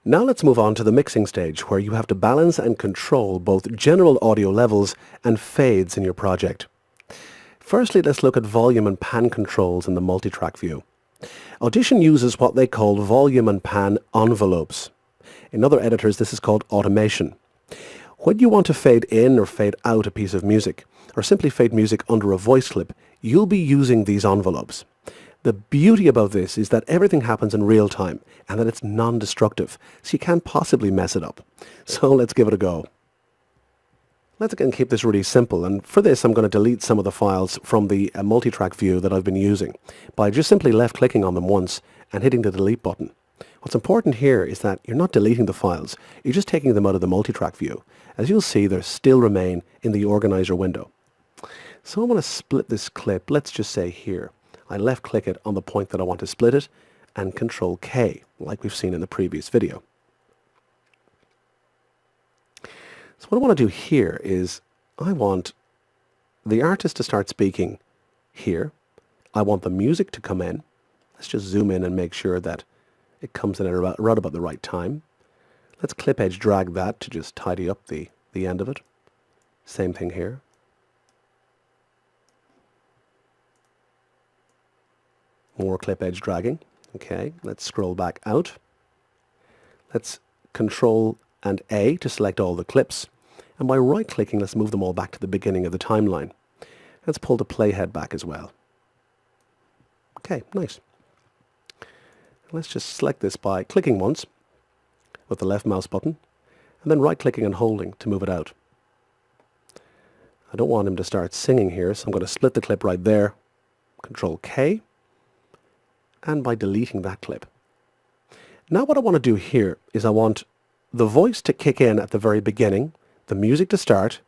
Now let's move on to the mixing stage, where you have to balance and control both general audio levels and fades in your project. Firstly, let's look at volume and pan controls in the multitrack view. Audition uses what they call volume and pan envelopes. In other editors, this is called automation. When you want to fade in or fade out a piece of music, or simply fade music under a voice clip, you'll be using these envelopes. The beauty about this is that everything happens in real time and that it's non-destructive, so you can't possibly mess it up. So let's give it a go. Let's again keep this really simple, and for this I'm going to delete some of the files from the multitrack view that I've been using by just simply left-clicking on them once and hitting the delete button. What's important here is that you're not deleting the files, you're just taking them out of the multitrack view. As you'll see, they still remain in the organizer window. So I'm going to split this clip, let's just say here. I left-click it on the point that I want to split it and Control K, like we've seen in the previous video. So what I want to do here is I want the artist to start speaking here. I want the music to come in. Let's just zoom in and make sure that it comes in at right about the right time. Let's clip edge drag that to just tidy up the end of it. Same thing here. More clip edge dragging. Okay, let's scroll back out. Let's Control and A to select all the clips. And by right-clicking, let's move them all back to the beginning of the timeline. Let's pull the playhead back as well. Okay, nice. Let's just select this by clicking once with the left mouse button, and then right-clicking and holding to move it out. I don't want him to start singing here, so I'm going to split the clip right there. Control K. And by deleting that clip. Now what I want to do here is I want the voice to kick in at the very beginning, the music to start.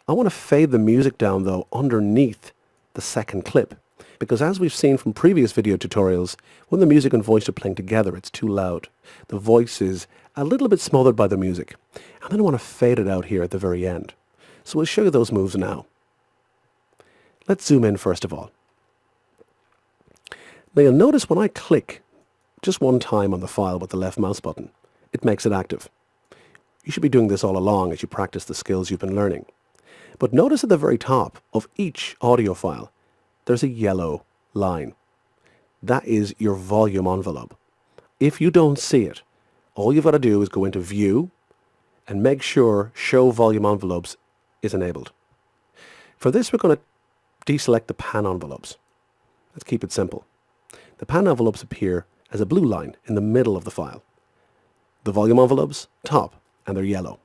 I want to fade the music down though underneath the second clip, because as we've seen from previous video tutorials, when the music and voice are playing together it's too loud. The voice is a little bit smothered by the music, and then I want to fade it out here at the very end. So we'll show you those moves now. Let's zoom in first of all. Now you'll notice when I click just one time on the file with the left mouse button, it makes it active. You should be doing this all along as you practice the skills you've been learning. But notice at the very top of each audio file, there's a yellow line. That is your volume envelope. If you don't see it, all you've got to do is go into View and make sure Show Volume Envelopes is enabled. For this, we're going to deselect the pan envelopes. Let's keep it simple. The pan envelopes appear as a blue line in the middle of the file. The volume envelopes, top, and they're yellow.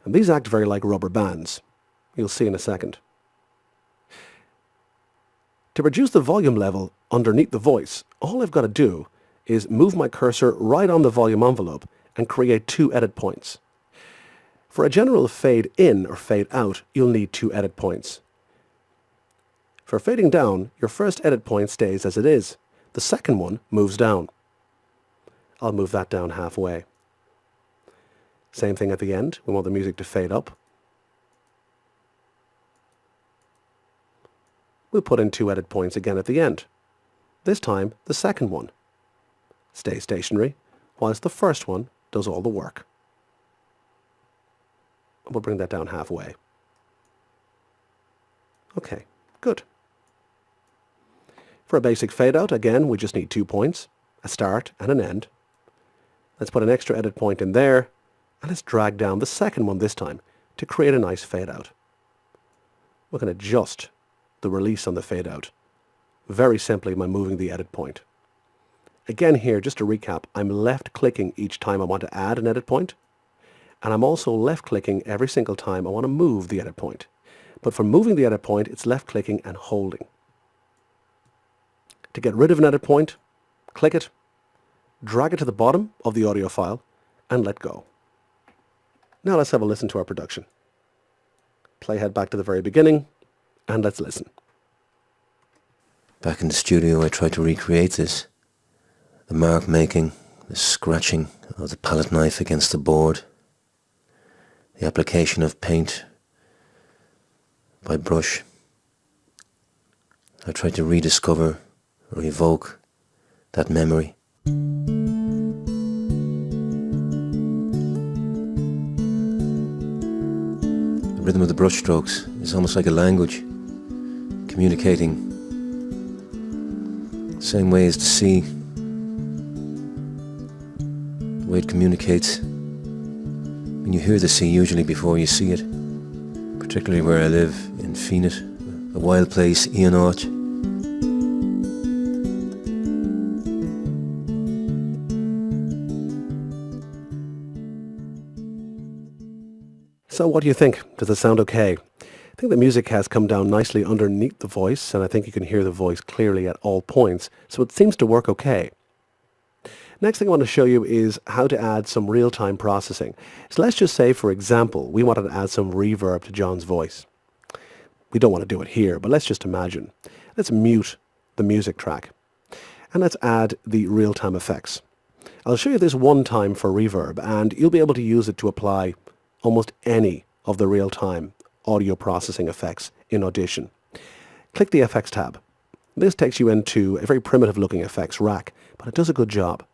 And these act very like rubber bands. You'll see in a second. To reduce the volume level underneath the voice, all I've got to do is move my cursor right on the volume envelope and create 2 edit points. For a general fade in or fade out, you'll need 2 edit points. For fading down, your first edit point stays as it is. The second one moves down. I'll move that down halfway. Same thing at the end. We want the music to fade up. We'll put in 2 edit points again at the end. This time, the second one stays stationary, whilst the first one does all the work. We'll bring that down halfway. Okay, good. For a basic fade out, again, we just need 2 points, a start and an end. Let's put an extra edit point in there, and let's drag down the second one this time to create a nice fade out. We're going to adjust the release on the fade out very simply by moving the edit point. Again here, just to recap, I'm left clicking each time I want to add an edit point, and I'm also left clicking every single time I want to move the edit point. But for moving the edit point, it's left clicking and holding. To get rid of an edit point, click it, drag it to the bottom of the audio file, and let go. Now let's have a listen to our production. Playhead back to the very beginning, and let's listen. Back in the studio, I tried to recreate this. The mark making, the scratching of the palette knife against the board, the application of paint by brush. I tried to rediscover or evoke that memory. The rhythm of the brush strokes is almost like a language, communicating the same way as the sea, the way it communicates. When you hear the sea usually before you see it, particularly where I live in Phoenix, a wild place, Ian Ort. So what do you think? Does it sound okay? I think the music has come down nicely underneath the voice, and I think you can hear the voice clearly at all points, so it seems to work okay. Next thing I want to show you is how to add some real-time processing. So let's just say, for example, we wanted to add some reverb to John's voice. We don't want to do it here, but let's just imagine. Let's mute the music track, and let's add the real-time effects. I'll show you this one time for reverb, and you'll be able to use it to apply almost any of the real-time audio processing effects in Audition. Click the Effects tab. This takes you into a very primitive looking effects rack, but it does a good job.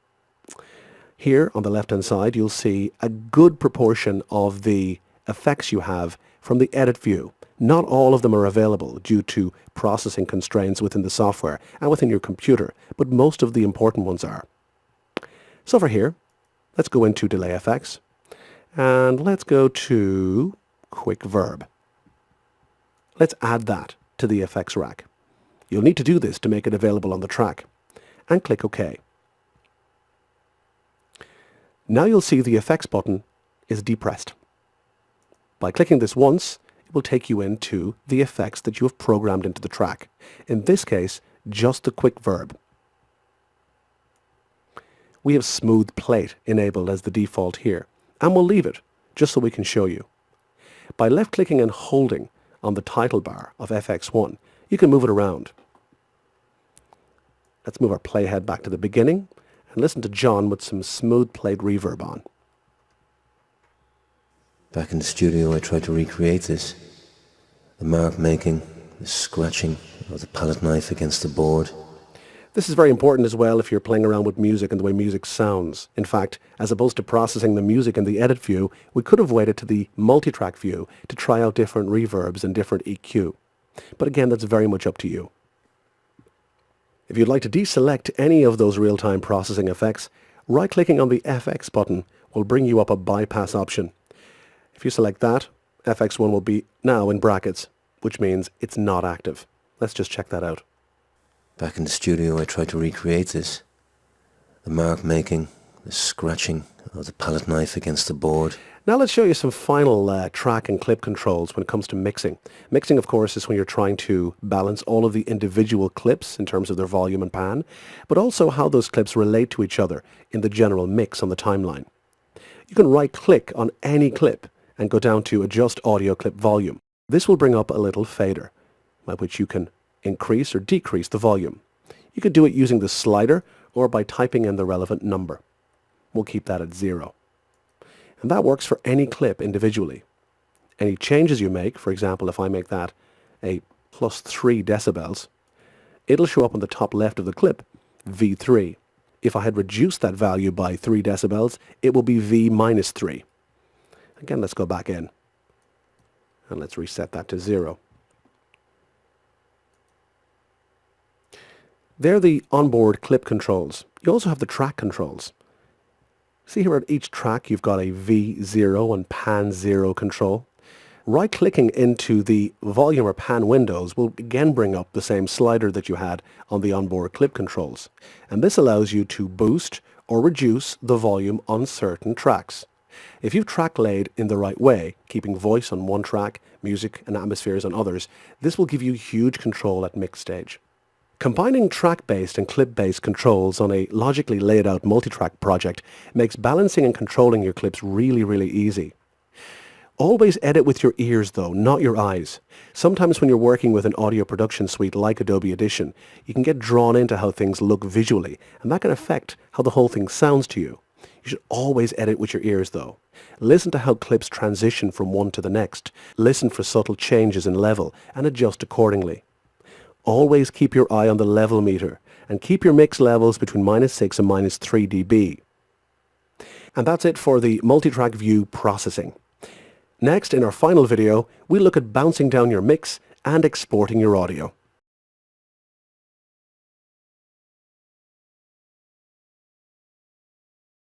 Here on the left-hand side, you'll see a good proportion of the effects you have from the edit view. Not all of them are available due to processing constraints within the software and within your computer, but most of the important ones are. So over here, let's go into Delay Effects, and let's go to Quick Verb. Let's add that to the effects rack. You'll need to do this to make it available on the track, and click OK. Now you'll see the effects button is depressed. By clicking this once, it will take you into the effects that you have programmed into the track. In this case, just the quick verb. We have Smooth Plate enabled as the default here, and we'll leave it just so we can show you. By left-clicking and holding on the title bar of FX1, you can move it around. Let's move our playhead back to the beginning and listen to John with some Smooth Plate reverb on. Back in the studio, I tried to recreate this. The mark making, the scratching of the palette knife against the board. This is very important as well if you're playing around with music and the way music sounds. In fact, as opposed to processing the music in the edit view, we could have waited to the multi-track view to try out different reverbs and different EQ. But again, that's very much up to you. If you'd like to deselect any of those real-time processing effects, right-clicking on the FX button will bring you up a bypass option. If you select that, FX1 will be now in brackets, which means it's not active. Let's just check that out. Back in the studio, I tried to recreate this. The mark making, the scratching of the palette knife against the board. Now let's show you some final track and clip controls when it comes to mixing. Mixing, of course, is when you're trying to balance all of the individual clips in terms of their volume and pan, but also how those clips relate to each other in the general mix on the timeline. You can right-click on any clip and go down to Adjust Audio Clip Volume. This will bring up a little fader, by which you can increase or decrease the volume. You could do it using the slider or by typing in the relevant number. We'll keep that at 0. And that works for any clip individually. Any changes you make, for example, if I make that a +3 decibels, it'll show up on the top left of the clip, V3. If I had reduced that value by 3 decibels, it will be V-3. Again, let's go back in. And let's reset that to 0. They're the onboard clip controls. You also have the track controls. See here at each track you've got a V0 and pan 0 control. Right-clicking into the volume or pan windows will again bring up the same slider that you had on the onboard clip controls. And this allows you to boost or reduce the volume on certain tracks. If you've track laid in the right way, keeping voice on one track, music and atmospheres on others, this will give you huge control at mix stage. Combining track-based and clip-based controls on a logically laid out multi-track project makes balancing and controlling your clips really, really easy. Always edit with your ears though, not your eyes. Sometimes when you're working with an audio production suite like Adobe Audition, you can get drawn into how things look visually, and that can affect how the whole thing sounds to you. You should always edit with your ears though. Listen to how clips transition from one to the next. Listen for subtle changes in level and adjust accordingly. Always keep your eye on the level meter and keep your mix levels between -6 and -3 dB. And that's it for the multi-track view processing. Next, in our final video, we look at bouncing down your mix and exporting your audio.